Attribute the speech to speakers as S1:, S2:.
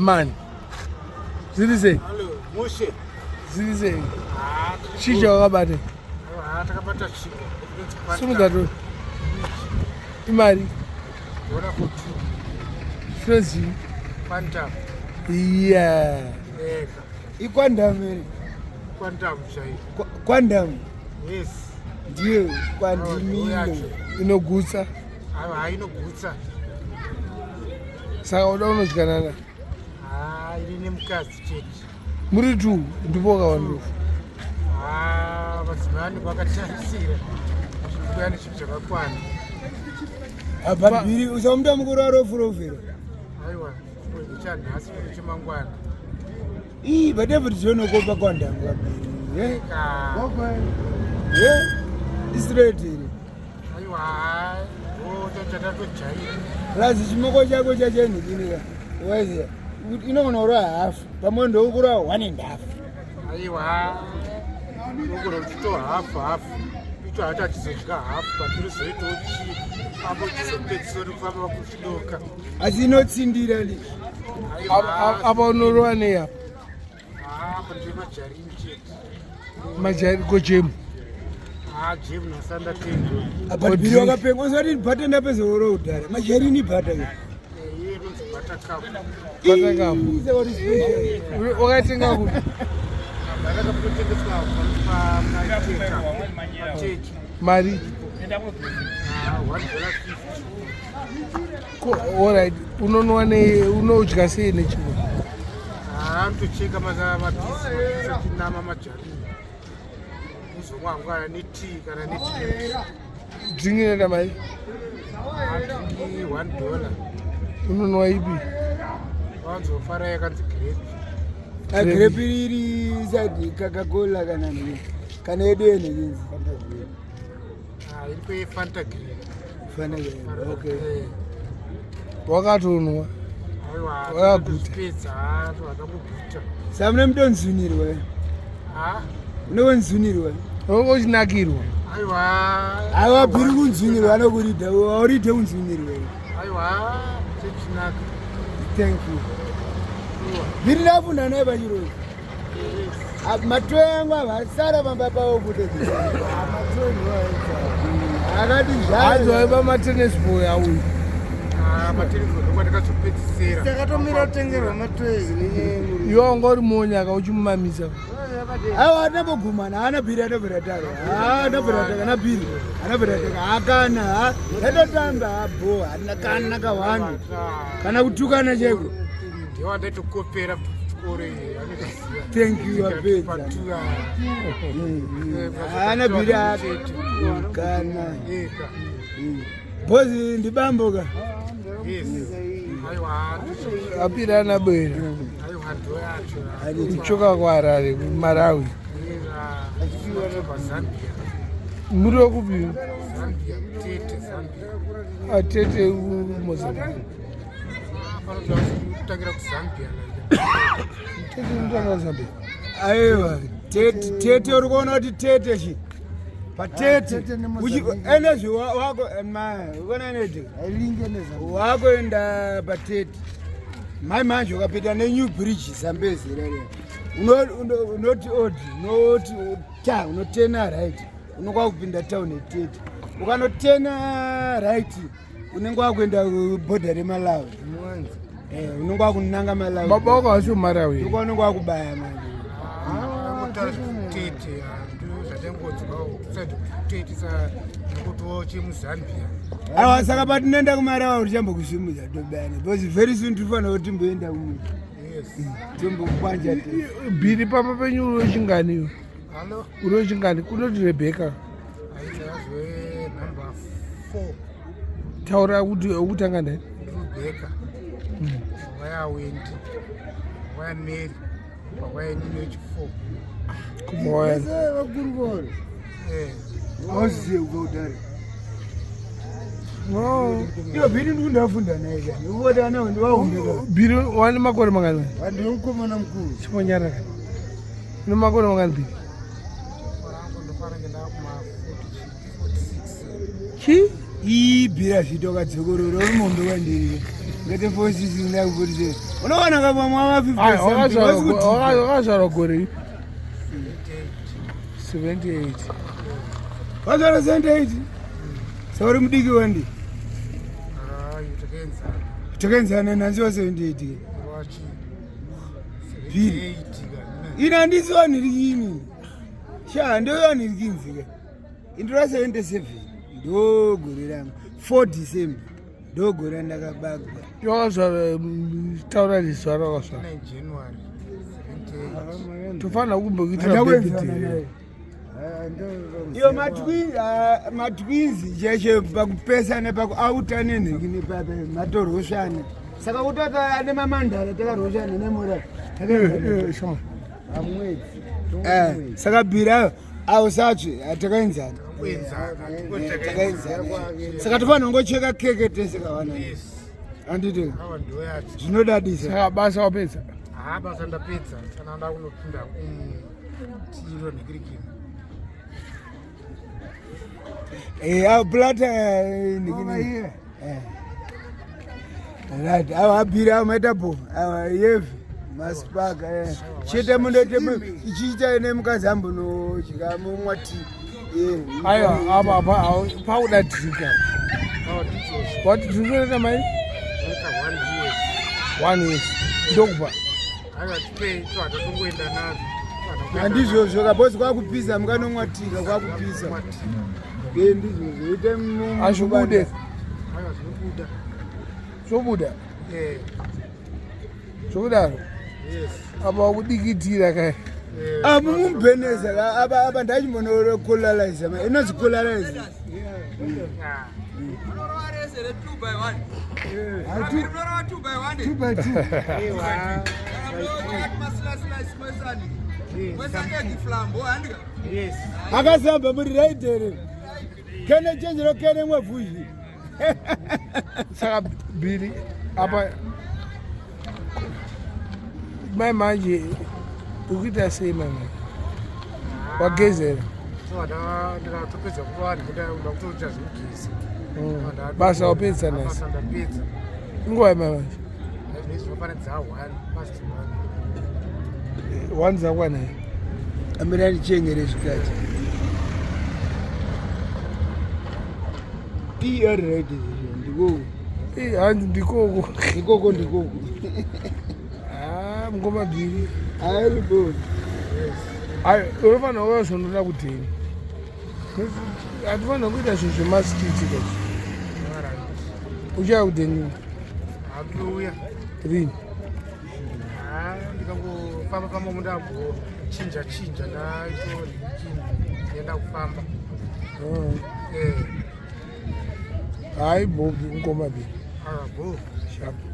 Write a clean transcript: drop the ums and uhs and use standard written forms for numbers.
S1: Man. Zilise.
S2: Hello, Moshe.
S1: Zilise. Shija wakabate.
S2: Takabata chiko.
S1: Sumudato. Imari.
S2: Ora kuti.
S1: Frozi.
S2: Quantum.
S1: Yeah.
S3: Quantum.
S2: Quantum chai.
S3: Quantum.
S2: Yes.
S3: Ndio kwandimino
S1: inogutsa.
S2: Inogutsa.
S1: Saka uda unodyanana.
S2: Ine mukadzi chete.
S1: Muri tu ndipo kawandu.
S2: Vadzimani vakatarisira. Zvikuya nechinhu chakakwana.
S3: Ababiri usamda mukuru arofurofero.
S2: Aiwa, chanhasi kuti chemangwana.
S3: But John Okopa Quantum. Straight.
S2: Aiwa, tatatojaira.
S3: Razi chimoko chako chachenhikinika. Waziya. Inonora half. Pamondo ukura 1.5.
S2: Aiwa. Ukura uchito half. Icho hata chizodya half, patirizoito apo chizopedzisori kufamba kuchidoka.
S3: Asi inotsindira ndi.
S1: Apa unorowa nei apa?
S2: Apa ndi majarini chete.
S1: Majari kojemu.
S2: Jemu nasanda tengo.
S3: Ababiri wakapenga usati bhatenda pezoro udara. Majarini bhata.
S2: Inonzi bhata kapu.
S1: Bhata kapu. Wakatenga kuti?
S2: Ndakatengeswa pamateka.
S1: Mari?
S2: $1.50.
S1: Alright, unodya sei nechimwe?
S2: Anotocheka mapisi chinama majarini. Uzomwa ngwana netii kana netii.
S1: Dringi nenda mari?
S2: Dringi $1.
S1: Unonwa ipi?
S2: Wanzofara yakanzi grape.
S3: Grape riri sadi Coca-Cola kana edu ene Fanta Green.
S2: Iri Fanta Green.
S3: Fanta Green. Okay.
S1: Wakatonwa?
S2: Aiwa, wakaguta. Wakaguta.
S3: Samune mudonzunirwa. Unonzunirwa.
S1: Wongochinakirwa.
S2: Aiwa,
S3: biri kunzunirwa anokurida. Auride unzunirwa.
S2: Aiwa, chechinaka.
S3: Thank you. Biri ndafunda naye pachiroi. Matwengo avasara pambapa okutedzera. Akati
S1: zvaiva matennis boy auyu.
S2: Matennis boy ndakazopedzisira.
S3: Takatomira kutengerwa matoys.
S1: Iwe wanga uri muonyaka uchimumamisa.
S3: Awa anambogumana ana bhiri anobviratara. Anobviratara ana bhiri. Anobviratara akana. Yatotamba abo kana kawani. Kana kutukana cheko.
S2: Ndiwa ndaitokopera kuchikoro.
S3: Thank you apedza. Ana bhiri kana. Bozi ndibamboka.
S2: Yes. Aiwa.
S1: Apira ana bwera.
S2: Aiwa ndoyacho.
S1: Kuchoka kuHarare kuMalawi. Muri wekupi?
S2: Zambia, Tete, Zambia.
S1: Atete Mozambique.
S2: Kutangira kuZambia.
S1: Tete mutanga Zambia.
S3: Aiwa, Tete uri kuona kuti Tete chi. Patete. Enezvi wako uona neti. Wakoenda Patete. Mai manje ukapita neNew Bridge Zambezi rere. Unoti unotena right. Unokwa kupinda town eTete. Ukanotena right. Unenge wakuenda kuborder reMalawi. Unenge wakunanga Malawi.
S1: Baba wako washo Malawi.
S3: Unenge wakubaya manje.
S2: Tete, Tete sa muZambia.
S3: Awa saka patinenda kuMalawi tichambokushimudza tobani. Because very soon tifana kuti timboenda kumwe.
S2: Yes.
S3: Timbokubanja.
S1: Bhiri papa penyu urochingani iyo?
S2: Hello?
S1: Urochingani kunoti Rebecca.
S2: Aizazve number 4.
S1: Taura kuti ukutanga ndani?
S2: Rebecca. Waya Wendy. Waya Mary. Waya Ninechi 4.
S1: Kumoya.
S3: Vakuru. Auziye ukaudari.
S1: No.
S3: Iyo bhiri ndikundafunda naye kani. Uwoti ana ndiwaumbeka.
S1: Bhiri wani makore mangani?
S3: Ndiri mukomana mukuru.
S1: Chimonyara kani? Ine makore mangani bhiri?
S2: Ndofana ngenda kuma 46.
S1: Chi?
S3: ibhira zvitoka dzokororo uri mombe kwandiri ngete fosisi ndakupotise unoona kamamwa
S1: wakazvarwa gore 78
S3: wazvara 78 sauri mudiki wandi takaenzana nanzi wa 78 bhiri ina handisi wanhirikini sha ndowanhirikinzika indora 77 ndogore rangu 4 December ndogore randakabagwa
S1: wakazvara taura lizvara wakazvara tofanira kumbokuitira birthday
S3: iyo matwinzi cheshe pakupesana pakuauta nenhiki matorwoshana saka kutota ane mamandara takaroshana nemura amwedzi saka bhira ausatsve takaenzana saka tofanira kungocheka keke tese kawana anditi zvinodadisa
S1: saka basa wapedza
S2: basa ndapedza kana nda kunopinda tiro nekirikini
S3: plata nikini right awabhira maita bo yevi masipaka chete mundote ichiita nemukadzi ambono chikamumwati
S1: aiwa apa pauda dhirika wati dhirikunoita mai 1 years ndokupa
S3: handizvozvo kabosi kwakupisa mukanomwatika kwakupisa ndizvozvo ite
S1: azvibude zvobuda zvokudaro apa wakudikitira kai
S3: mumubheneza apa ndachimbonokolaliza inonzi kolaliza akasamba muri raidhere kene chenjero kene mwavuzhi
S1: saka bhiri apa mai manje ukuita sei mama wagezera
S2: ndakatopedza kuva ndikuda kutoita zvekugezi
S1: basa wapedza nasi nguva yemamanje
S2: zvinofanidza
S1: 1 dzakwanai
S3: amira ndichengere zvikati right ndikoko
S1: hanzi ndikoko
S3: ndikoko
S1: ngoma bhiri
S3: airiboni
S1: unofanira kuva zvonoda kudheni hatifanira kuita zvinhu zvemasikiti kazi uchaya kudheni
S2: handouya
S1: rini
S2: ndikangofamba mundambochinja ndaenda kufamba
S1: hai bobi ngoma bhiri
S2: bo
S1: sharp